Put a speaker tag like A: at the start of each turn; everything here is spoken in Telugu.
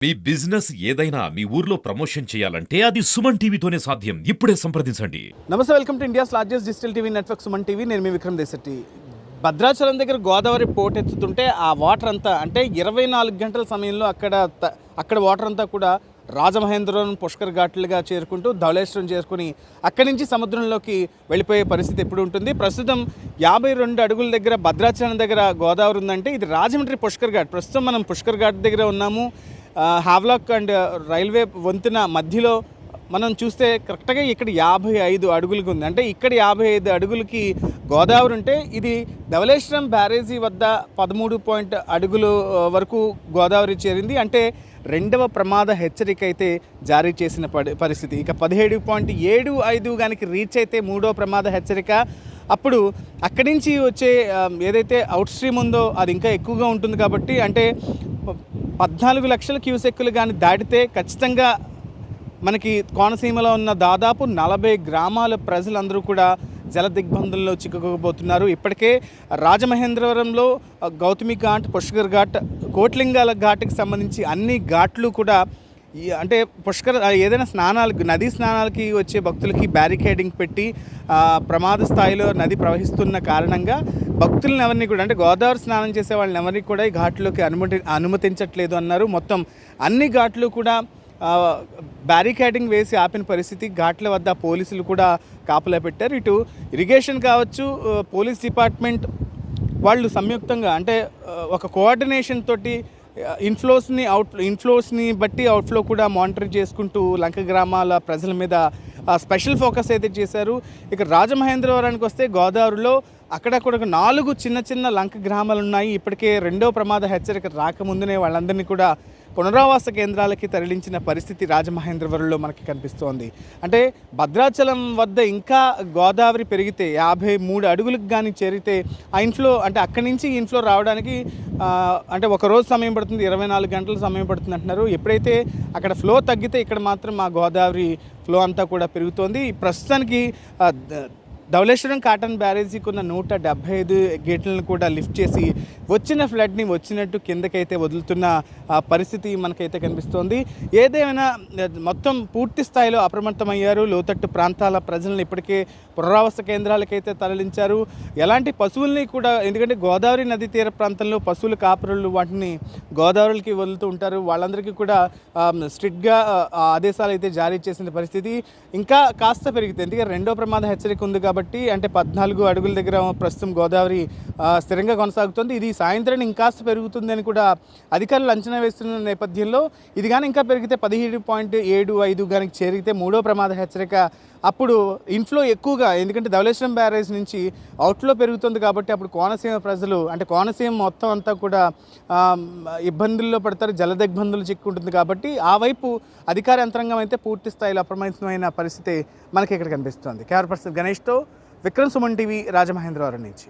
A: మీ బిజినెస్ ఏదైనా మీ ఊర్లో ప్రమోషన్ చేయాలంటే అది సుమన్ టీవీతోనే సాధ్యం. ఇప్పుడే సంప్రదించండి.
B: నమస్తే, welcome to India's largest digital TV network Suman TV. నేను మీ విక్రమ్ దేశెట్టి. భద్రాచలం దగ్గర గోదావరి పోటెత్తుతుంటే ఆ వాటర్ అంతా అంటే 24 గంటల సమయంలో అక్కడ వాటర్ అంతా కూడా రాజమహేంద్రవరం పుష్కర్ ఘాట్లుగా చేరుకుంటూ ధవళేశ్వరం చేరుకుని అక్కడి నుంచి సముద్రంలోకి వెళ్ళిపోయే పరిస్థితి ఎప్పుడు ఉంటుంది. ప్రస్తుతం 52 అడుగుల దగ్గర భద్రాచలం దగ్గర గోదావరి ఉందంటే ఇది రాజమండ్రి పుష్కర్ ఘాట్. ప్రస్తుతం మనం పుష్కర్ ఘాట్ దగ్గర ఉన్నాము. హావ్లాక్ అండ్ రైల్వే వంతెన మధ్యలో మనం చూస్తే కరెక్ట్గా ఇక్కడ 55 అడుగులకు ఉంది. అంటే ఇక్కడ 55 అడుగులకి గోదావరి ఉంటే ఇది ధవళేశ్వరం బ్యారేజీ వద్ద 13 అడుగులు వరకు గోదావరి చేరింది. అంటే రెండవ ప్రమాద హెచ్చరిక అయితే జారీ చేసిన పరిస్థితి. ఇక 17.75 కనుక రీచ్ అయితే మూడో ప్రమాద హెచ్చరిక. అప్పుడు అక్కడి నుంచి వచ్చే ఏదైతే అవుట్ స్ట్రీమ్ ఉందో అది ఇంకా ఎక్కువగా ఉంటుంది. కాబట్టి అంటే 14 లక్షల క్యూసెక్కులు కానీ దాటితే ఖచ్చితంగా మనకి కోనసీమలో ఉన్న దాదాపు 40 గ్రామాల ప్రజలందరూ కూడా జల దిగ్బంధంలో చిక్కుకోబోతున్నారు. ఇప్పటికే రాజమహేంద్రవరంలో గౌతమి ఘాట్, పుష్కర్ ఘాట్, కోట్లింగాల ఘాట్కి సంబంధించి అన్ని ఘాట్లు కూడా అంటే ఏదైనా నదీ స్నానాలకి వచ్చే భక్తులకి బ్యారికేడింగ్ పెట్టి ప్రమాద స్థాయిలో నది ప్రవహిస్తున్న కారణంగా భక్తులను ఎవరిని కూడా అంటే గోదావరి స్నానం చేసే వాళ్ళని ఎవరిని కూడా ఈ ఘాట్లోకి అనుమతించట్లేదు అన్నారు. మొత్తం అన్ని ఘాట్లు కూడా బ్యారికేడింగ్ వేసి ఆపిన పరిస్థితి. ఘాట్ల వద్ద పోలీసులు కూడా కాపలా పెట్టారు. ఇటు ఇరిగేషన్ కావచ్చు, పోలీస్ డిపార్ట్మెంట్ వాళ్ళు సంయుక్తంగా అంటే ఒక కోఆర్డినేషన్ తోటి ఇన్ఫ్లోస్ని బట్టి అవుట్ఫ్లో కూడా మానిటర్ చేసుకుంటూ లంక గ్రామాల ప్రజల మీద స్పెషల్ ఫోకస్ అయితే చేశారు. ఇక రాజమహేంద్రవరానికి వస్తే గోదావరిలో అక్కడక్కడ 4 చిన్న లంక గ్రామాలు ఉన్నాయి. ఇప్పటికే రెండో ప్రమాద హెచ్చరిక రాకముందునే వాళ్ళందరినీ కూడా పునరావాస కేంద్రాలకి తరలించిన పరిస్థితి రాజమహేంద్రవరంలో మనకి కనిపిస్తోంది. అంటే భద్రాచలం వద్ద ఇంకా గోదావరి పెరిగితే 53 అడుగులకు కానీ చేరితే ఆ ఇన్ఫ్లో అంటే అక్కడి నుంచి ఇన్ఫ్లో రావడానికి అంటే ఒకరోజు సమయం పడుతుంది, 24 గంటల సమయం పడుతుంది అంటున్నారు. ఎప్పుడైతే అక్కడ ఫ్లో తగ్గితే ఇక్కడ మాత్రం ఆ గోదావరి ఫ్లో అంతా కూడా పెరుగుతోంది. ప్రస్తుతానికి ధవళేశ్వరం కాటన్ బ్యారేజీకి ఉన్న 175 గేట్లను కూడా లిఫ్ట్ చేసి వచ్చిన ఫ్లడ్ని వచ్చినట్టు కిందకైతే వదులుతున్న పరిస్థితి మనకైతే కనిపిస్తోంది. ఏదేమైనా మొత్తం పూర్తి స్థాయిలో అప్రమత్తమయ్యారు. లోతట్టు ప్రాంతాల ప్రజలను ఇప్పటికే పునరావాస కేంద్రాలకైతే తరలించారు. ఎలాంటి పశువుల్ని కూడా, ఎందుకంటే గోదావరి నది తీర ప్రాంతంలో పశువుల కాపురులు వాటిని గోదావరికి వదులుతూ ఉంటారు. వాళ్ళందరికీ కూడా స్ట్రిక్ట్గా ఆదేశాలు అయితే జారీ చేసిన పరిస్థితి. ఇంకా కాస్త పెరిగితే, ఎందుకంటే రెండో ప్రమాద హెచ్చరిక ఉంది కాబట్టి అంటే 14 అడుగుల దగ్గర ప్రస్తుతం గోదావరి స్థిరంగా కొనసాగుతుంది. ఇది సాయంత్రం ఇంకాస్త పెరుగుతుందని కూడా అధికారులు అంచనా వేస్తున్న నేపథ్యంలో ఇది కానీ ఇంకా పెరిగితే 17.75 కానీ చేరిగితే మూడో ప్రమాద హెచ్చరిక. అప్పుడు ఇన్ఫ్లో ఎక్కువగా, ఎందుకంటే ధవళేశ్వరం బ్యారేజ్ నుంచి అవుట్ఫ్లో పెరుగుతుంది కాబట్టి అప్పుడు కోనసీమ ప్రజలు అంటే కోనసీమ మొత్తం అంతా కూడా ఇబ్బందుల్లో పడతారు, జల దిగ్బంధులు చిక్కుంటుంది. కాబట్టి ఆ వైపు అధికార యంత్రాంగం అయితే పూర్తి స్థాయిలో అప్రమత్తమైన పరిస్థితి మనకి ఇక్కడ కనిపిస్తుంది. కెమెరా పర్సన్ గణేష్తో విక్రమ్, సుమన్ టీవీ, రాజమహేంద్రవరం నుంచి.